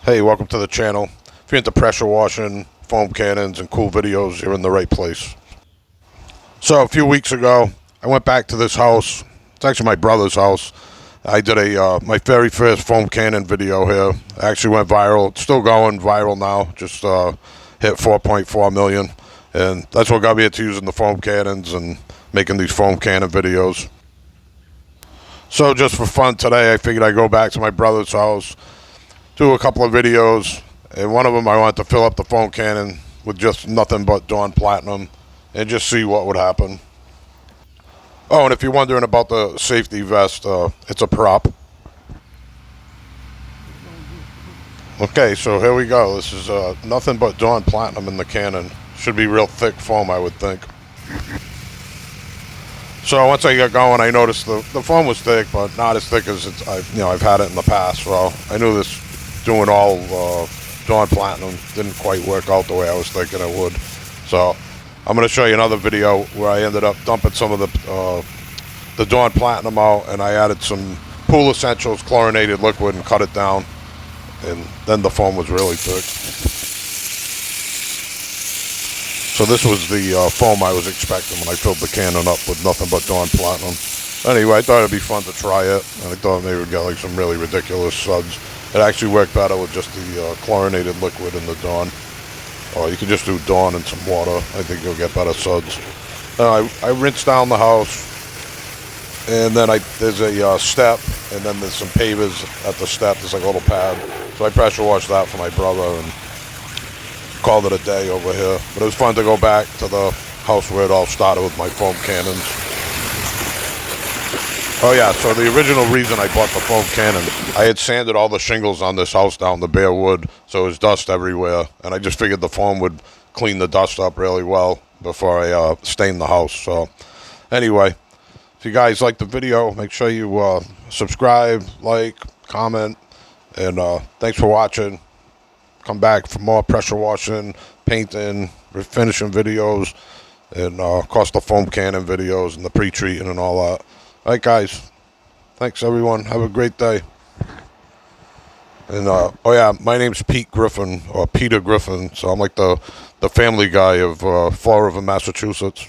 Hey, welcome to the channel. If you're into pressure washing, foam cannons, and cool videos, you're in the right place. So a few weeks ago, I went back to this house. It's actually my brother's house. I did my very first foam cannon video here. It actually went viral. It's still going viral now. Just hit 4.4 million. And that's what got me into using the foam cannons and making these foam cannon videos. So just for fun today, I figured I'd go back to my brother's house, do a couple of videos, and one of them I wanted to fill up the foam cannon with just nothing but Dawn Platinum and just see what would happen. Oh, and if you're wondering about the safety vest, it's a prop. Okay, so here we go. This is nothing but Dawn Platinum in the cannon. Should be real thick foam, I would think. So once I got going, I noticed the foam was thick, but not as thick as I've had it in the past. So I knew this doing all Dawn Platinum didn't quite work out the way I was thinking it would. So I'm going to show you another video where I ended up dumping some of the Dawn Platinum out, and I added some Pool Essentials chlorinated liquid and cut it down, and then the foam was really thick. So this was the foam I was expecting when I filled the cannon up with nothing but Dawn Platinum. Anyway, I thought it'd be fun to try it, and I thought maybe we'd get like some really ridiculous suds. It actually worked better with just the chlorinated liquid in the Dawn. Or you can just do Dawn and some water. I think you'll get better suds. I rinsed down the house, and then there's a step, and then there's some pavers at the step. There's like a little pad. So I pressure washed that for my brother and called it a day over here. But it was fun to go back to the house where it all started with my foam cannons. Oh yeah, so the original reason I bought the foam cannon, I had sanded all the shingles on this house down to bare wood, so it was dust everywhere, and I just figured the foam would clean the dust up really well before I stained the house. So anyway, if you guys like the video, make sure you subscribe, like, comment, and thanks for watching. Come back for more pressure washing, painting, refinishing videos, and of course the foam cannon videos and the pre-treating and all that. All right, guys. Thanks, everyone. Have a great day. And, oh, yeah, my name's Pete Griffin, or Peter Griffin, so I'm like the family guy of Fall River, Massachusetts.